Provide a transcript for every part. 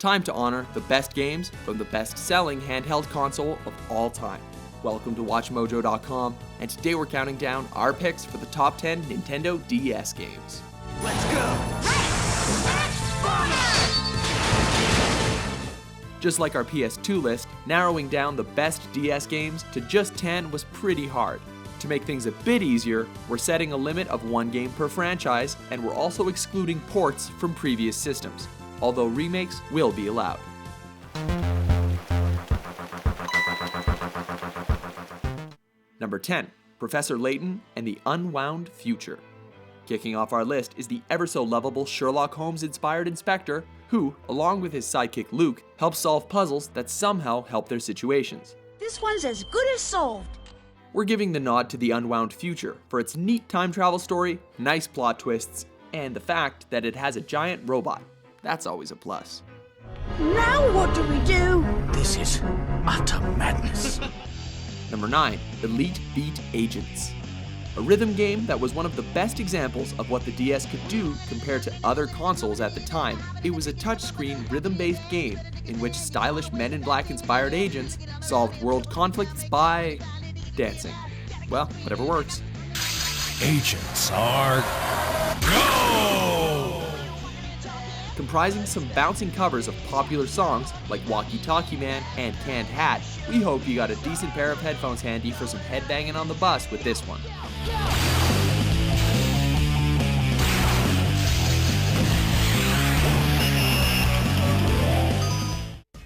Time to honor the best games from the best-selling handheld console of all time. Welcome to WatchMojo.com, and today we're counting down our picks for the top 10 Nintendo DS games. Let's go! Just like our PS2 list, narrowing down the best DS games to just 10 was pretty hard. To make things a bit easier, we're setting a limit of one game per franchise, and we're also excluding ports from previous systems, although remakes will be allowed. Number 10, Professor Layton and the Unwound Future. Kicking off our list is the ever-so-lovable Sherlock Holmes-inspired inspector who, along with his sidekick Luke, helps solve puzzles that somehow help their situations. This one's as good as solved. We're giving the nod to the Unwound Future for its neat time travel story, nice plot twists, and the fact that it has a giant robot. That's always a plus. Now what do we do? This is utter madness. Number 9, Elite Beat Agents. A rhythm game that was one of the best examples of what the DS could do compared to other consoles at the time. It was a touchscreen rhythm-based game in which stylish Men in Black inspired agents solved world conflicts by dancing. Well, whatever works. Agents are go! Comprising some bouncing covers of popular songs like Walkie Talkie Man and Canned Hat, we hope you got a decent pair of headphones handy for some headbanging on the bus with this one.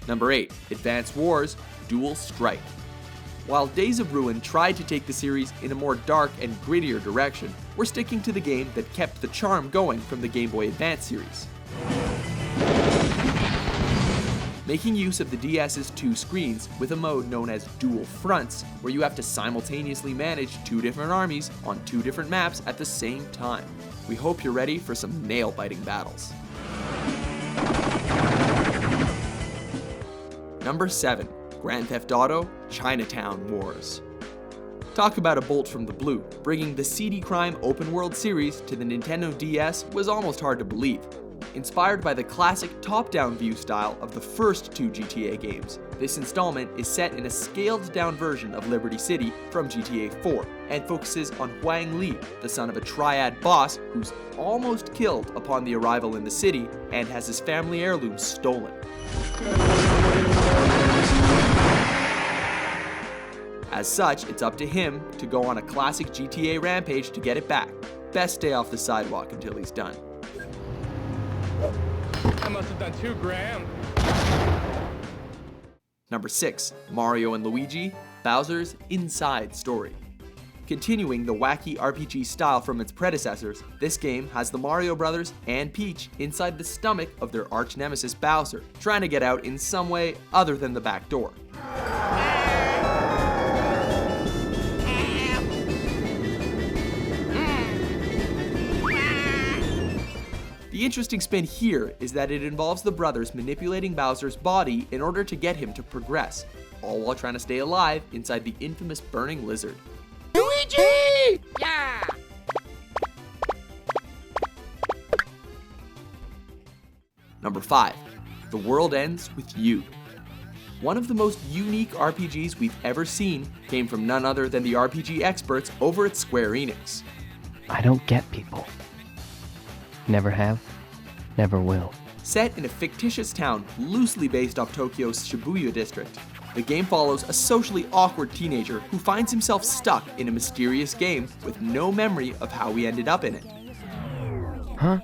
Number 8, Advance Wars Dual Strike. While Days of Ruin tried to take the series in a more dark and grittier direction, we're sticking to the game that kept the charm going from the Game Boy Advance series. Making use of the DS's two screens with a mode known as Dual Fronts, where you have to simultaneously manage two different armies on two different maps at the same time. We hope you're ready for some nail-biting battles. Number 7, Grand Theft Auto Chinatown Wars. Talk about a bolt from the blue. Bringing the CD crime open world series to the Nintendo DS was almost hard to believe. Inspired by the classic top-down view style of the first two GTA games, this installment is set in a scaled-down version of Liberty City from GTA 4 and focuses on Huang Li, the son of a triad boss who's almost killed upon the arrival in the city and has his family heirlooms stolen. As such, it's up to him to go on a classic GTA rampage to get it back. Best stay off the sidewalk until he's done. I must have done 2 grand. Number 6, Mario and Luigi, Bowser's Inside Story. Continuing the wacky RPG style from its predecessors, this game has the Mario Brothers and Peach inside the stomach of their arch nemesis Bowser, trying to get out in some way other than the back door. The interesting spin here is that it involves the brothers manipulating Bowser's body in order to get him to progress, all while trying to stay alive inside the infamous burning lizard. Luigi! Yeah! Number 5, The World Ends With You. One of the most unique RPGs we've ever seen came from none other than the RPG experts over at Square Enix. I don't get people. Never have, never will. Set in a fictitious town loosely based off Tokyo's Shibuya district, the game follows a socially awkward teenager who finds himself stuck in a mysterious game with no memory of how he ended up in it. Huh?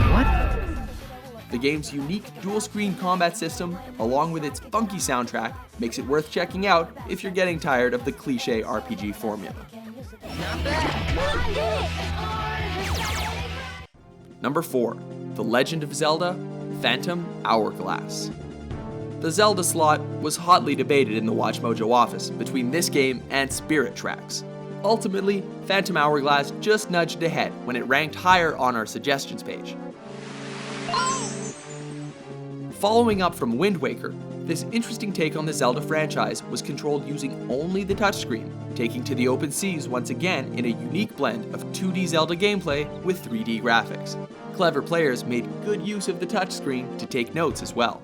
What? The game's unique dual-screen combat system, along with its funky soundtrack, makes it worth checking out if you're getting tired of the cliché RPG formula. Number 4, The Legend of Zelda Phantom Hourglass. The Zelda slot was hotly debated in the WatchMojo office between this game and Spirit Tracks. Ultimately, Phantom Hourglass just nudged ahead when it ranked higher on our suggestions page. Following up from Wind Waker, This interesting take on the Zelda franchise was controlled using only the touchscreen, taking to the open seas once again in a unique blend of 2D Zelda gameplay with 3D graphics. Clever players made good use of the touchscreen to take notes as well.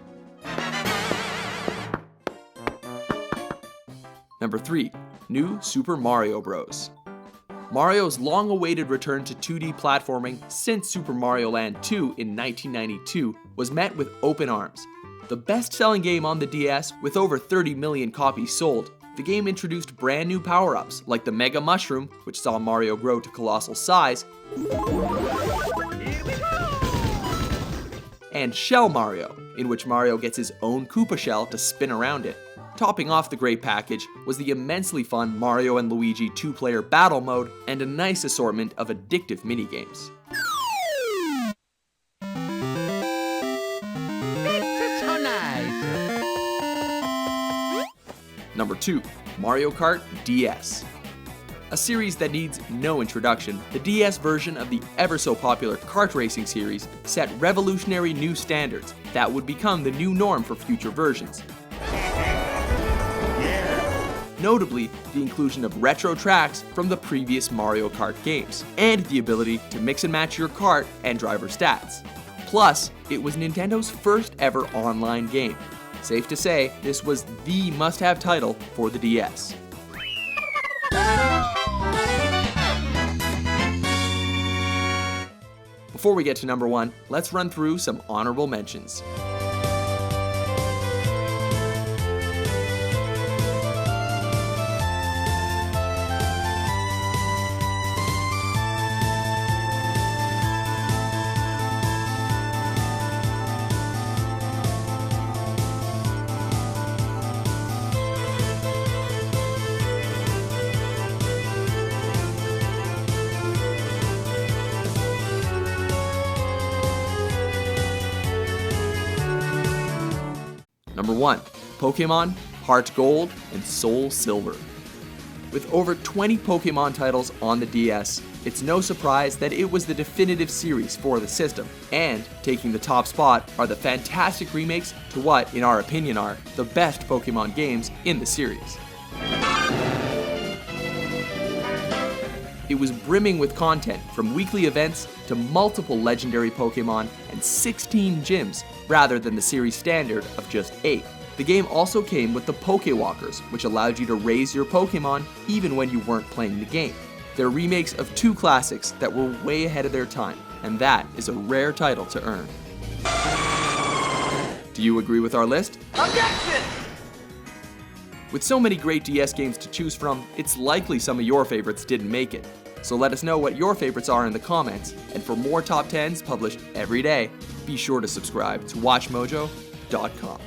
Number 3. New Super Mario Bros. Mario's long-awaited return to 2D platforming since Super Mario Land 2 in 1992 was met with open arms. The best-selling game on the DS with over 30 million copies sold, the game introduced brand new power-ups like the Mega Mushroom, which saw Mario grow to colossal size, and Shell Mario, in which Mario gets his own Koopa shell to spin around it. Topping off the great package was the immensely fun Mario and Luigi 2-player battle mode and a nice assortment of addictive minigames. Number 2. Mario Kart DS. A series that needs no introduction, the DS version of the ever-so-popular kart racing series set revolutionary new standards that would become the new norm for future versions. Notably, the inclusion of retro tracks from the previous Mario Kart games, and the ability to mix and match your kart and driver stats. Plus, it was Nintendo's first ever online game. Safe to say, this was the must-have title for the DS. Before we get to number 1, let's run through some honorable mentions. Number 1. Pokemon, Heart Gold, and Soul Silver. With over 20 Pokemon titles on the DS, it's no surprise that it was the definitive series for the system, and taking the top spot are the fantastic remakes to what, in our opinion, are the best Pokemon games in the series. It was brimming with content, from weekly events to multiple legendary Pokemon and 16 gyms, rather than the series standard of just 8. The game also came with the Pokewalkers, which allowed you to raise your Pokemon even when you weren't playing the game. They're remakes of 2 classics that were way ahead of their time, and that is a rare title to earn. Do you agree with our list? Objection! With so many great DS games to choose from, it's likely some of your favorites didn't make it. So let us know what your favorites are in the comments, and for more top 10s published every day, be sure to subscribe to WatchMojo.com.